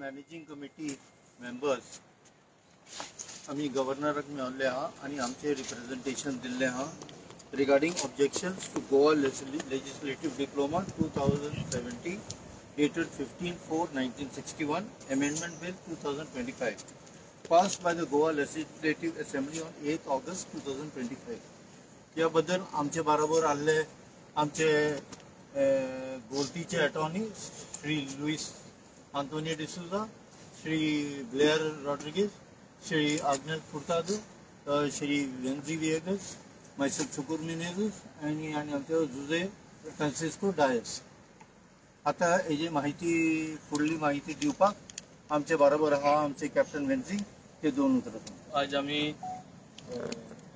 Managing committee members आम्ही गव्हर्नराक मेळिल्ले आहा आणि आमचे रिप्रेझेंटेशन दिल्ले आहा regarding objections to Goa legislative diploma 2070 dated 15/4/1961 amendment bill 2025 passed by the Goa Legislative Assembly on 8th August 2025. याबद्दल आमचे बरोबर आले आमचे गोल्टीचे attorney Shri Luis Antonio D'Souza, Shri Blair Rodrigues, Shri Agnel Furtado, Shri Venzy Viegas, myself Chukur Menezes आणि आमचे जुजे फ्रांसिस्को डायस. आता हेजी माहिती फुडली माहिती दिवपाक आमचे बरोबर आहा आमचे कॅप्टन वेंजी ते दोन उतरतात. आज आम्ही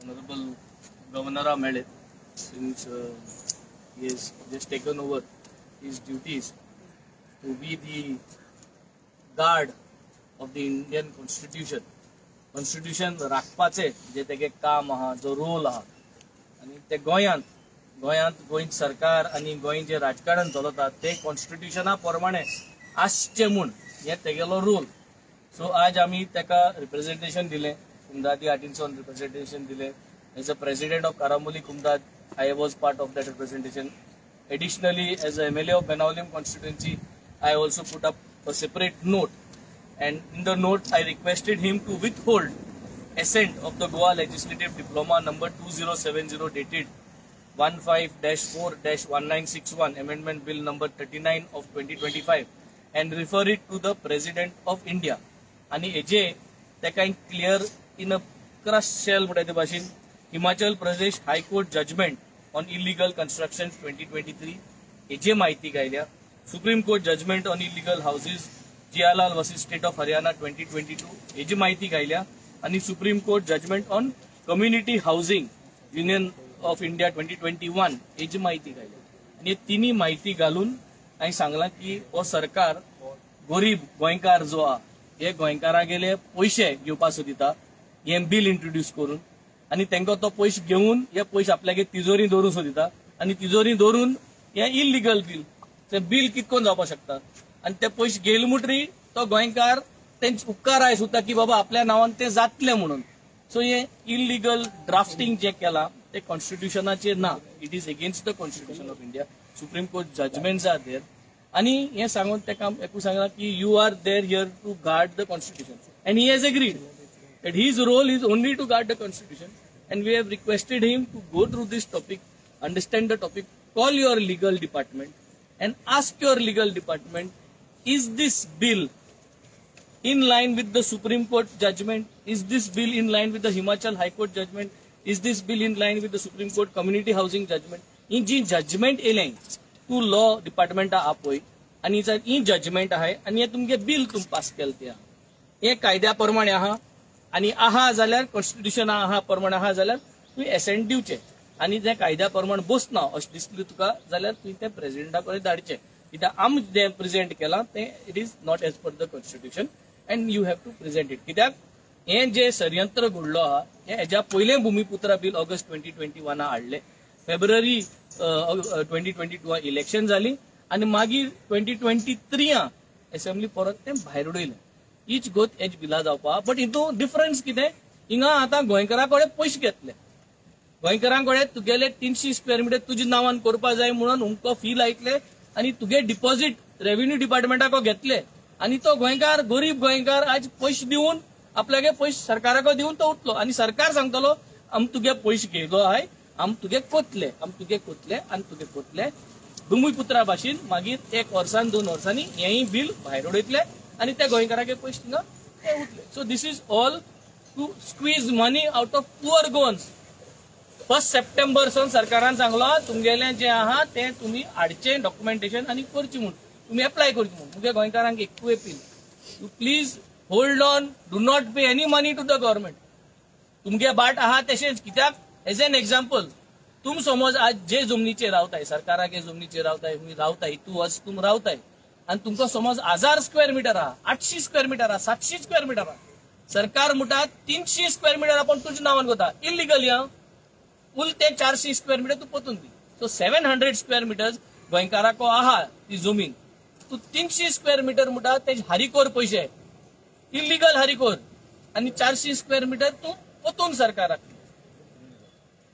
ऑनरेबल गव्हर्नरा मेळ्ळे since he has just taken over his duties to be the guard of the Indian constitution राखपाचे जे तेगे काम आहा जो रोल आहा आणि ते गोंयांत गोंयची सरकार आणि गोंय जे राजकारण चलता ते कॉन्स्टिट्यूशना प्रमाणे आसचे म्हूण हे तेगेलो रोल. सो आज आम्ही तेका रिप्रेझेंटेशन दिले कुमदादी आर्टिन्सन रिप्रेझेंटेशन दिले. As a president of Carambolim कुमदाद I was part of that representation. Additionally, as a MLA of Benaulim constituency, I also put up a separate note, and in the note I requested him to withhold assent of the Goa Legislative Diploma number 2070 dated 15-4-1961 Amendment Bill number 39 of 2025 and refer it to the President of India. आणि हेजे तेका clear in a crushed shell म्हणटा भाशेन Himachal Pradesh high court judgment on illegal construction 2023 हेजे माहिती गायल्या. Supreme court judgment on illegal houses Jiyalal versus state of Haryana 2022 हेजी माहिती गायल्या आणि supreme court judgment on community housing union of India 2021 हेजी माहिती गायल्या. आणि हे तिन्ही माहिती घालून हांवें सांगलां की हो सरकार गरीब गोंयकार जो आहा हे गोंयकारां गेले पयशे घेवपाक सोदिता हे बिल इंट्रोड्यूस करून आणि तांकां तो पयशे घेवन हे पयशे आपल्यागे तिजोरी दवरूंक सोदिता आणि तिजोरी दवरून हे इलिगल बिल ते बिल कितकोन जावपाक शकता आणि ते पयशे घेयले म्हणटरी तो गोंयकार तेंचे उपकार आयज सुद्धा की बाबा आपल्या नांवान ते जातले म्हणून. सो हे इलिगल ड्राफ्टिंग जे केला ते कॉन्स्टिट्यूशनाचेर ना. It is against the constitution of India. Supreme court judgments are there आणि हे सांगून तेका एकूच सांगला की you are there here to guard the constitution and he has agreed that his role is only to guard the constitution, and we have requested him to go through this topic, understand the topic, call your legal department and ask your legal department, is this bill in line with the Supreme Court judgment, is this bill in line with the Himachal High Court judgment, is this bill in line with the Supreme Court community housing judgment. In जी judgment येले to law department आपय आणि ही judgment आहे आणि हे तुमगे bill तुम पास केलते हे कायद्या प्रमाणे आहा आणि आहा जाल्यार कॉन्स्टिट्यूशन आहा प्रमाणे आहा जाल्यार तुवें एसेंट दिवचे आणि जे कायद्या प्रमाणे बसना अशें दिसलें तुका जाल्यार तुवें ते प्रेसिडेंटा कडेन धाडचे. कित्याक आमी जे प्रेजेंट केलां ते it is not as per the constitution and you have to present it. कित्याक हे जे षडयंत्र घडलो आहा हे हेज्या पयले भुमिपुत्रा बिल ऑगस्ट 2021 हाडले. फेब्रुवारी 2022 इलेक्शन जाली आणि मागीर 2023 असेंब्ली परत ते भायर उडयले. हीच गोत हेज बिला जावपाक. बट हितून डिफरन्स कितें हिंगा आतां गोंयकारां कडेन पयशे घेतले. गोंयकारां कडेन तुगेले 300 स्क्वेअर मिटर तुज्या नांवान करपा जाय म्हणून हुमको फी लायतले आणि तुगे डिपॉझिट रेव्हेन्यू डिपार्टमेंटाक घेतले आणि तो गोंयकार गरीब गोंयकार आज पयशे दिवन आपल्यागे पयशे सरकाराक दिवन तो उठलो आणि सरकार सांगतलो आम तुगे पयशे घेयलो आहाय आम तुगे कोतले आणि तुगे कोतले भुमिपुत्रा भाशेन मागीर 1 वर्सान 2 वर्सांनी हेंय बिल भायर उडयतले आणि त्या गोंयकाराके पयशे थिंगा ते उरले. So this is all to squeeze money out of poor Goans. 1 September सावन सरकारान सांगलो तुमगेले जे आहा ते तुम्ही हाडचे डॉक्युमेंटेशन आणि करचे म्हणून तुम्ही अप्लाय करचे म्हणून. तुमगे गोंयकारांक एकूय appeal you please hold on, do not pay any money to the government. तुमगे बाट आहा तशेंच. कित्याक एज एन एक्झाम्पल तुम समज आज जे जमनीचेर रावताय सरकाराके जमनीचेर रावताय तुमी रावताय तू आज तुम रावताय आणि तुमका समज 1000 स्क्वेअर मीटर आहा 800 स्क्वेअर मीटर आहा 700 स्क्वेअर मीटर आहा सरकार म्हणटा 300 स्क्वेअर मीटर आपण तुझ्या नावान करता इलिगल या उलते 400 स्क्वेअर मीटर तू पोतून दी. सो 700 स्क्वेअर मीटर्स गोंयकाराको आहा ती जमीन तू 300 स्क्वेअर मीटर म्हणटा ते हारीकोर पैसे इलिगल हारीकोर आणि 400 स्क्वेअर मीटर तू ओतून सरकाराक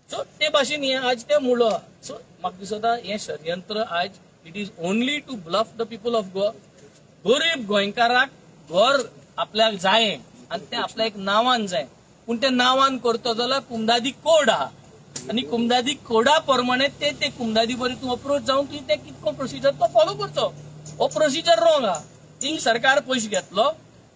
सो ते भाशेन हे आज ते मुळो सो म्हाका दिसता हे षडयंत्र आज it is only to bluff the people of Goa गरीब गोंयकाराक घर आपल्याक जाय आणि ते आपल्या एक नावान जाय पूण ते नावान करतो जाल्यार कुमदादी कोड आहा आणि कुमदादी कोडा प्रमाणे ते कुमदादी बरी तू अप्रोच जावन तू ते कितको प्रोसिजर तो फॉलो करतो हो प्रोसिजर रॉंग आहा थिंग सरकार पयशे घेतलो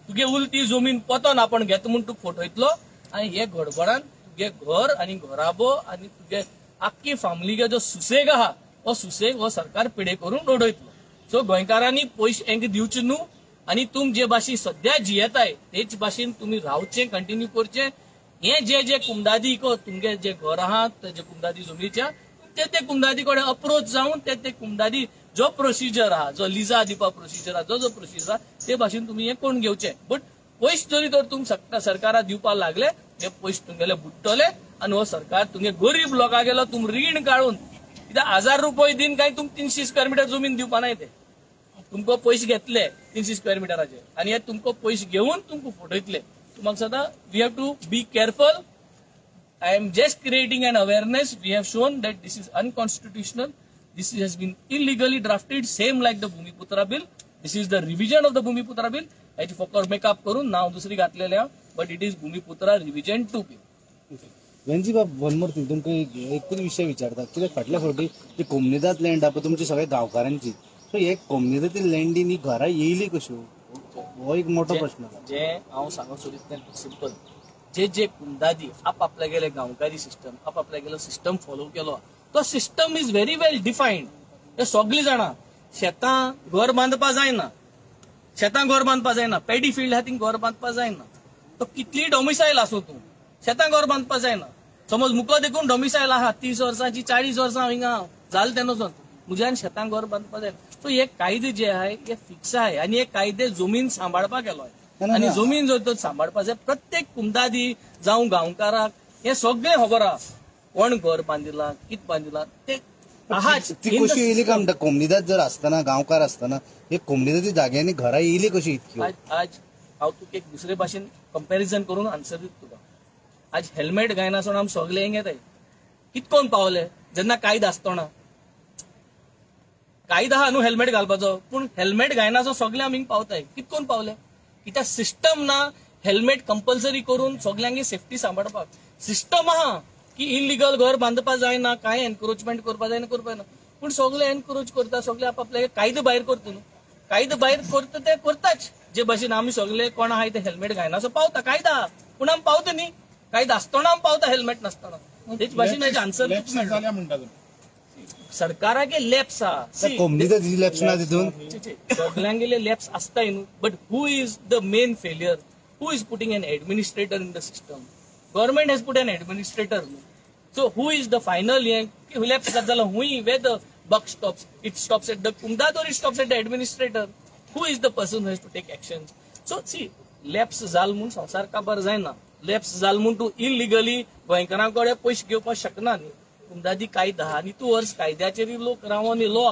तुगे उलटी जमीन पतन आपण घेत म्हूण तू फोटयतलो आणि हे गडबडान तुगे घर आणि घराबो आणि तुगे आख्खी फॅमिलीगे जो सुसेग आहा हो सुसेग हो सरकार पिडे करून उडयतलो सो गोंयकारांनी पयशे हेंका दिवचे न्हू आणि तुम जे भाशेन सध्या जियेताय तेच भाशेन तुम्ही रावचे कंटिन्यू करचे हे जे कुमदादी तुमगे जे घर आहात जे कुमदादी जमनीच्या ते कुमदादी कडेन अप्रोच जावन ते कुमदादी जो प्रोसिजर आहा जो लिजा दिवपा प्रोसिजर आहा जो प्रोसिजर आहा ते भाशेन तुम्ही हे कोण घेवचे बट पयशे जरी तर तुम सरकाराक दिवपाक लागले हे पयशे तुमगेले बुडटले आणि हो सरकार तुमगे गरीब लोकां गेलो तुम रीण काढून कित्याक 1000 रुपये दिन काय तुम 300 स्क्वेअर मीटर जमीन दिवपा नाय ते तुमको पयशे घेतले 300 स्क्वेअर मीटराचे आणि हे तुमको पयशे घेवन तुमको फोटयतले तुम्हाक सदा we have to be careful I am just creating an awareness. We have shown that this is unconstitutional. This has been illegally drafted, same like the Bhumiputra bill. This is the revision of the Bhumiputra bill. याची फॉकर makeup करून नाव दुसरी घातलेले हा but it is Bhumiputra revision 2 bill. Venzy बाब one more thing तुमकां एकूच विशय विचारता कित्याक फाटल्या फावटी जी कोमनिदाद लँड आहा तुमची सगळ्या गांवकारांची सो हे कोमनिदादी लँडीन ही घरां येयली कश्यो हो एक मोठो प्रश्न जे हांव सांगूंक सोदिता सिंपल जे कुमदादी आपल्या गेले गांवकारी सिस्टम आपल्या गेलो सिस्टम फॉलो केलो तो system is very well defined हे सगळी जाणा शेतां घर बांदपा जायना शेतां घर बांदपा जायना पॅडी फील्ड आहा थिंग घर बांदपा जायना तो कितली डॉमिसायल आसूं तूं शेतां घर बांदपा जायना समज मुको देखून डॉमिसायल आहा 30 वर्सांची 40 वर्सां हिंगा जाल तेन्नासून मुज्यान शेतां घर बांदपा जाय सो हे कायदे जे आहे हे फिक्स आहे आणि हे कायदे जमीन सांबाळपाक केलो आहे आणि जमीन जो तो सांबाळपा जाय प्रत्येक कुमदादी जावं गांवकाराक हे सगळे खबर आहा कोण घर बांदिला कित बांदिला ते ती कशी येयली का म्हणटा कोमनिदाद जर आसतना गांवकार आसतना हे कोमनिदादी जाग्यांनी घरां येयली कशी इतकी आज हांव तुका एक दुसरे भाशेन कंपॅरिझन करून आन्सर दिता तुका आज हेल्मेट घायनासतना आमी सगळे हिंग येताय कितकोन पावले जेन्ना कायदो आसतना कायदो आहा न्हू हेल्मेट घालपाचो पूण हेल्मेट घायनासो सगळे आमी हिंग पावताय कितकोन पावले कित्याक सिस्टम ना हेल्मेट कंपल्सरी करून सगळ्यांची सेफ्टी सांबाळपाक सिस्टम आहा की इलिगल घर बांदपा जायना काय एनक्रोचमेंट करपा जायना करपा ना पूण सगळे एनक्रोच करता सगळे आपले कायदो भायर करता न्हू कायदो भायर करता ते करताच जे भाशेन आमी सगळे कोण आहाय ते हेल्मेट घायनासो पावता कायदो आहा पूण आमी पावता न्ही कायदो आसतना आमी पावता हेल्मेट नासतना तेच भाशेन हेजे आन्सर सरकाराचे लॅप्स आहा कोमनिदादी लॅप्स ना तितून सगळ्यांगेले लॅप्स आसताय न्हू but who is the main failure who is putting an administrator in the system government has put an administrator so who is the final हे लॅप्स जात जाल्यार हूय where the buck stops it stops at the कुमदाद or it stops at the administrator who is the person who has to take action so see lapse जाल म्हूण संवसार काबार जायना लॅप्स जाल म्हूण तूं इलिगली गोंयकारां कडेन पयशे घेवपाक शकना न्ही कुमदादी कायदा आनी तूं वर्स कायद्याचेर लोक रावन येयलो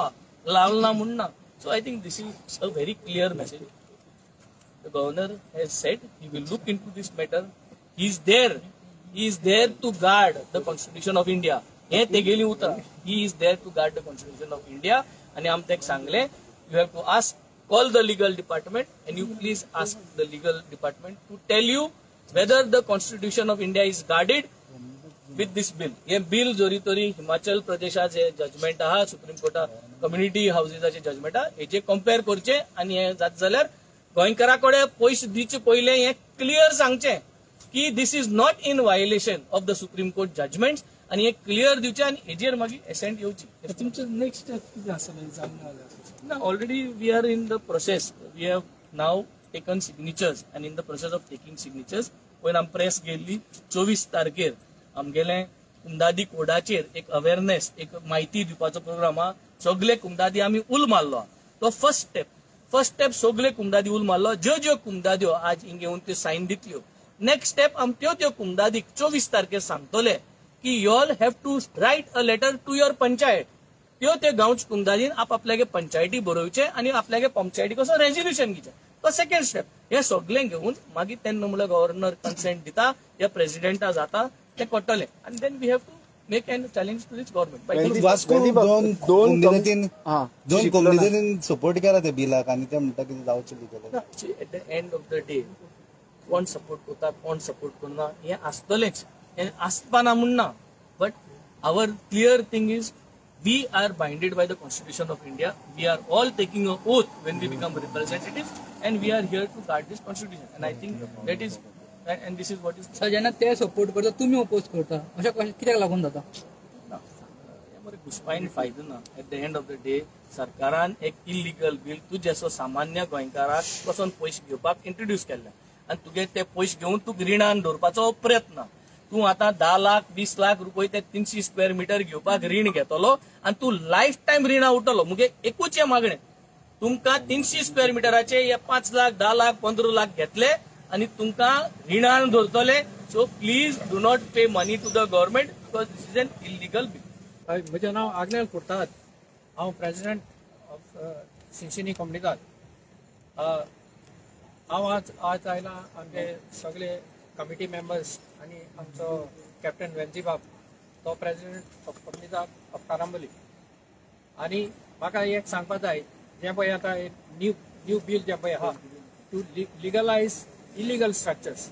लावना म्हणना so I think this is a very clear message the governor has said he will look into this matter he is there to guard the constitution of India हे तेगेली उतर he is there to guard the constitution of India आणि आमी तेका सांगले you have to ask call the legal department and you please ask the legal department to tell you whether the constitution of India is guarded with this bill हे bill जोरी तोरी हिमाचल प्रदेशाचे judgement आहा supreme Carta community हाऊसेसाचे judgement आहा हेचे compare करचे आणि हे जात जाल्यार गोंयकारा कडेन पयशे दिवचे पयले हे क्लियर सांगचे की this is not in violation of the supreme court judgments आणि हे क्लियर दिवचे आणि हेजेर मागीर एसेंट येवची तुमचं नेक्स्ट स्टेप कितें आसतलें जावन ना already we are in the process we have now taken signatures आणि in the process of taking signatures पयलीं आमी प्रेस गेल्ली 24 तारखेर आमगेले कुमदादी कोडाचेर एक अवेअरनेस एक माहिती दिवपाचो प्रोग्राम हा सगळे कुमदादी आमी उल मारलो तो फर्स्ट स्टेप सगळे कुमदादी उल मारलो ज्यो कुमदाद्यो आज हिंग येवन त्यो सायन दितल्यो नेक्स्ट स्टेप आमी त्यो कुमदादीक 24 तारखेर सांगतले की you all have to write a letter to your panchayat ते गांवच कुंदालीन आपल्यागे पंचायती बरोवचे आणि आपल्यागे पंचायती कसं रेझोल्युशन घेचे तो सेकंड स्टेप हे सगळें घेऊन मागीर तेन्ना म्हणल्यार गव्हर्नर कन्सेंट दिता या प्रेसिडेंटा जाता ते करतले आणि then we have to make an challenge to this government Vasco दोन कम्युनिटीन सपोर्ट केला त्या बिलाक आणि ते म्हणटा की जावचें legal at the end of the day कोण सपोर्ट करता कोण सपोर्ट करना हे आसतलेंच हे आसपाना म्हणना but our clear thing is we are binded by the Constitution of India. We are all taking an oath when we become representatives, and we are here to guard this Constitution. And I think that is, and this is what is. Sir जेन्ना ते support करता तुम्ही oppose करता अशें कित्याक लागून जाता यामध्ये घुसपायन फायदो ना. Eight the end of the day सरकारान एक इलिगल बिल तू जसो सामान्य गोंयकाराक पसून पयशे घेवपाक इंट्रोड्यूस केल्ले आनी तुगे ते पयशे घेवन तू रिणान दवरपाचो प्रयत्न. तू आता 10 लाख 20 लाख रुपये ते 300 स्क्वेअर मीटर घेवपाक रीण घेतलो आणि तू लाईफ टाइम रिणा उठलो मुगे एकूच हे मागणे तुमका 300 स्क्वेअर मीटराचे 5 लाख 10 लाख 15 लाख घेतले आणि तुमका रिणान धरतले. So please do not pay money to the government because this is an illegal bill. म्हजें नांव आग्नेल कुर्ताद. हांव प्रेसिडेंट ऑफ सिंसिनी कम्युनिटात. हांव आज आयला आमचे सगळे कमिटी मेंबर्स आणि आमचो कॅप्टन वेंजीबाब तो प्रेसिडेंट ऑफ कम्युनिटात ऑफ कारांबोली. आणि म्हाका एक सांगपा जाय जे पळय आतां न्यू बिल जे पळय आहा टू लिगलायज इलिगल स्ट्रक्चर्स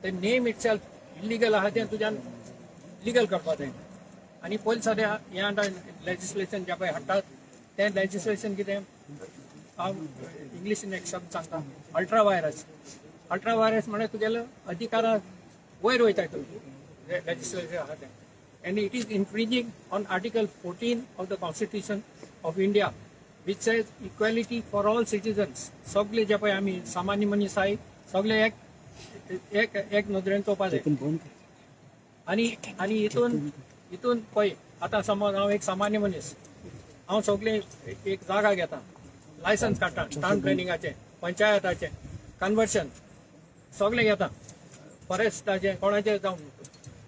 ते नेम इट सेल्फ इलिगल आहा तें तुज्यान लिगल करपा जाय. आणि पयलीं सद्या हें आतां लेजिस्लेशन जें पळय हाडटात तें लेजिस्लेशन कितें हांव इंग्लिशीन एक शब्द सांगता अल्ट्रा वायरस म्हणजे तुगेलो अधिकारा वयर वयता लेजिस्लेचर आहा तें. And it is infringing on Article 14 of the Constitution of India, which says equality for all citizens. सगळे जे पळय आमी सामान्य मनीस आहाय सगळे एक नदरेन चोवपा जाय. आणि हितून पळय आतां समज हांव एक सामान्य मनीस हांव सगळे एक जागा घेता लायसन्स काडटा टाउन प्लॅनिंगाचें पंचायताचें कन्वर्शन सगळे घेता फॉरेस्टाचें कोणाचें जावं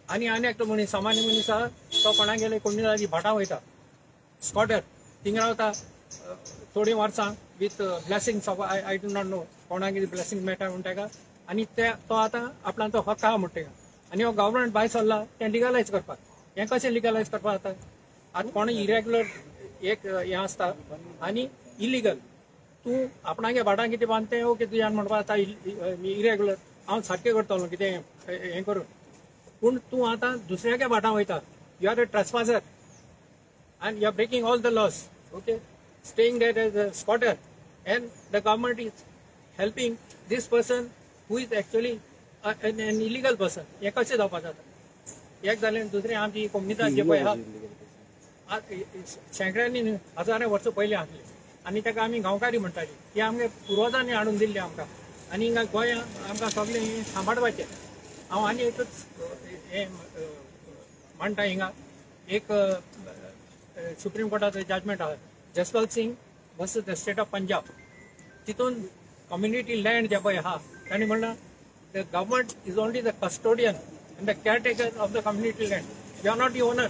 आणि एकटो मनीस सामान्य मनीस आहा तो कोणाक गेले कोणी भाटां वयता स्कॉटर थिंग रावता थोडीं वर्सां with blessings of I do not know कोणाक कितें ब्लेसिंग मेळटा म्हण ताका आनी तो आतां आपणाचो हक्क आहा म्हण ताका आनी हो गव्हर्नमेंट भायर सरला तें लिगलायज करपाक. हें कशें लिगलायज करपाक जाता. आतां कोण इरेग्युलर एक हें आसता आनी इलिगल तूं आपणागे भाटां कितें बांदतें ओके तुज्यान म्हणपाक जाता इरेग्युलर हांव सारकें करतलो कितें हें करून पूण तूं आतां दुसऱ्याच्या भाटां वयता you are a trespasser and you are breaking all the laws, okay, staying there as a squatter, and the government is helping this person who is actually an illegal person. हे कशें जावपाक जाता. एक जालें दुसरें आमची कम्युनिटी जे पळय आहा शेंकड्यांनी हजारां वर्सां पयलीं आसली आनी ताका आमी गांवकारी म्हणटाली ती आमगे पुर्वजांनी हाडून दिल्ली आमकां आनी हिंगा गोंयांत आमकां सगळें सांबाळपाचें. हांव आनी एकच हें म्हणटा हिंगा एक सुप्रीम कोर्टाचो जजमेंट आहा Jaswant Singh versus the state of Punjab. तितून कम्युनिटी लँड जे पळय आहा तांणी म्हणलां the government is only the custodian and the caretaker of the community land, you are not the owner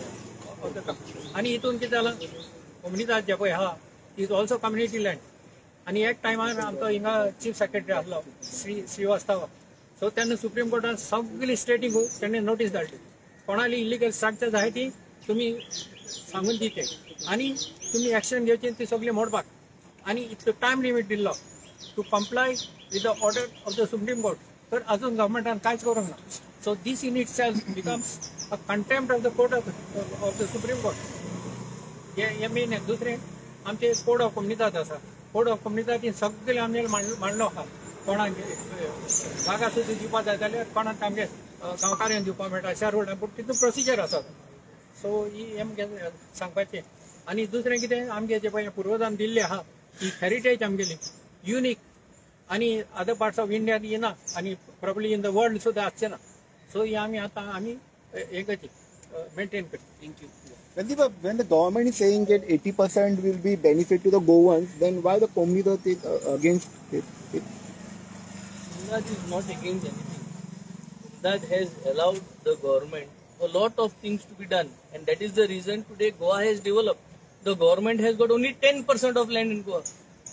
of the. आनी हितून कितें जालां कम्युनिटी जे पळय आहा इज ऑल्सो कम्युनिटी लँड. आनी एक टायमार आमचो हिंगा चीफ सेक्रेटरी आसलो श्रीवास्तव. सो तेन्ना सुप्रीम कोर्टान सगळी स्टेटींक तेणें नोटीस धाडली कोणाली इलिगल स्ट्रक्चर्स आहाय ती तुमी सांगून दिते आनी तुमी एक्शन घेवची ती सगळी मोडपाक. आनी इतलो टायम लिमीट दिल्लो to comply with the order of the supreme court. तर अजून गव्हर्मेंटान कांयच करूंक ना. So this in itself becomes a contempt of the court of the supreme court. हे मेन आहे. दुसरें आमचे कोड ऑफ कम्युनिटात आसा. कोड ऑफ कम्युनिटात सगळे आमचे मांडलो आहा कोणाक जागा सुद्दां दिवपा जाय जाल्यार कोणाक आमगे गांवकार्यांक दिवपा मेळटा शेअर पूण तितून प्रोसिजर आसा. सो ही आमगे सांगपाचें. आनी दुसरें कितें आमगे जे पळय पुर्वजान दिल्लें आहा ही हेरिटेज आमगेली युनीक आनी अदर पार्ट्स ऑफ इंडियान येना आनी प्रॉब्ली इन द वर्ल्ड सुद्दां आसचें ना. सो ही आमी हे करची मेंटेन करची. Thank you. Randeep, when the government is saying that 80% will be benefit to the Goans, then why the community is against it? That is not against anything. That has allowed the government a lot of things to be done, and that is the reason today Goa has developed. The government has got only 10% of land in Goa.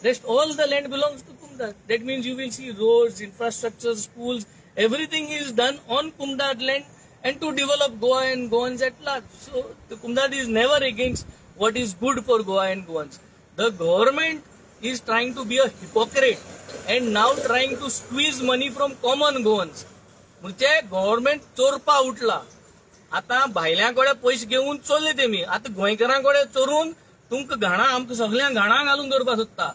Rest all the land belongs to Kumdat. That means you will see roads, infrastructure, schools, everything is done on Kumdat land and to develop Goa and Goans at large. So the Kumdat is never against what is good for Goa and Goans. The government is trying to be a hypocrite and now trying to squeeze money from common Goans. म्हणजे government चोरपा उठला. आता भायल्यांकडे पैसे घेऊन चोरले तेमी. आता गोंयकारांकडे चोरून तुमकां घाणा आमकां सगळ्यांक घाणा घालून दवरपाक सोदता.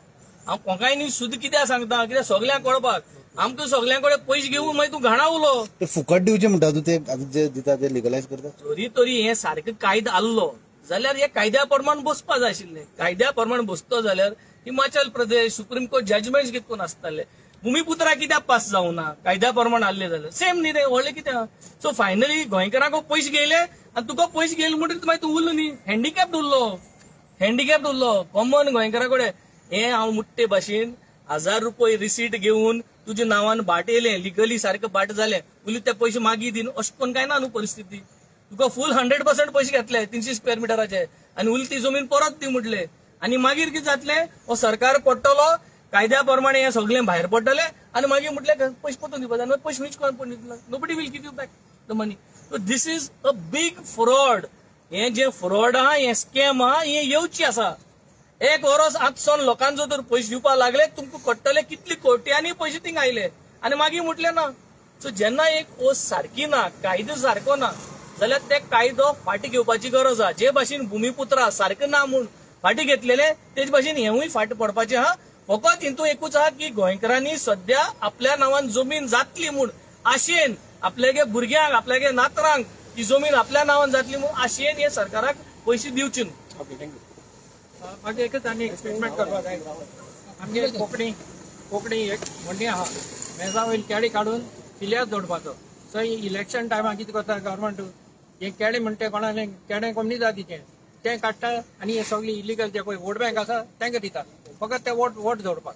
हांव कोंकाय न्ही सुद्धा कित्याक सांगता कित्याक सगळ्यांक कळपाक आमकां सगळ्यांकडे पैसे घेऊन मागीर तूं घाणा उलो. ते फुकट दिवचे म्हणटा तूं, ते आतां जे दिता ते लिगलायज करता. तरी तरी हे सारकें कायदो आसलो जाल्यार हे कायद्या प्रमाण बसपा जाय आशिल्लें. कायद्या प्रमाण बसतो जाल्यार Himachal Pradesh supreme court judgements कितकोन आसताले. भूमिपुत्रा कित्याक पास जावना कायद्या प्रमाण आसले जाल्यार सेम न्ही ते व्हडले कित्याक. सो फायनली गोंयकारांक पयशे घेयले आनी तुका पयशे घेयले म्हणटकीर मागीर तूं उरलो न्ही. हँडिकॅप्ड उरलो कॉमन गोंयकारा कडेन. हे हांव मुट्टे भाशेन 1000 रुपये रिसीट घेवन तुज्या नांवान बाट येयलें लिगली सारकें बाट जालें उरले ते पयशे मागीर दिन अशें करून काय ना न्हू परिस्थिती. तुका फूल 100% पयशे घेतले 300 स्क्वेअर मिटराचे आनी उरली ती जमीन परत दी म्हटले. आनी मागीर कितें जातलें हो सरकार पडटलो कायद्या प्रमाणे हे सगळें भायर पडटले आनी मागीर म्हटलें पयशे परतून दिवपाक जाय. पयशे वीच कोण पण दितलो. Nobody will give you back the money. So this is a big fraud. हे जे फ्रॉड आहा हे स्कॅम आहा हे येवची आसा. एक वर्स आजसून लोकांचो जर पयशे दिवपाक लागले तुमकां कट्टले कितले कोट्यांनी पयशे थिंग आयले आनी मागीर म्हटलें ना. सो जेन्ना एक ओस सारकी ना कायदो सारको ना जाल्यार ते कायदो फाटी घेवपाची गरज आहा. जे भाशेन भूमिपुत्रा सारकें ना म्हूण फाटी घेतलेले तेच भाशेन हेवूय फाटी पडपाचें आहा. फकत हितून एकूच आहा की गोंयकारांनी सध्या आपल्या नांवान जमीन जातली म्हूण आशेन आपल्यागे भुरग्यांक आपल्यागे नातरांक ती जमीन आपल्या नांवान जातली म्हूण आशेन हे सरकाराक पयशे दिवचे न्हू. Okay thank you. मागे एकच आनी एक स्टेटमेंट करपाक जाय. आमगे कोंकणी एक म्हणणी आहा मेजा वयले केळे काडून किल्ल्यार दवरपाचो. सो इलेक्शन टायमार कितें करता गव्हर्मेंट हे केळे म्हणटा कोणाले केळे कोणी जातीचे ते काडटा आनी हे सगळी इलिगल जे पळय वोट बँक आसा तांकां दिता फकत ते वोट दवरपाक.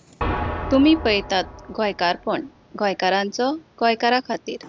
तुम्ही पळयतात गोंयकारपण गोंयकारांचो गोंयकारा खातीर.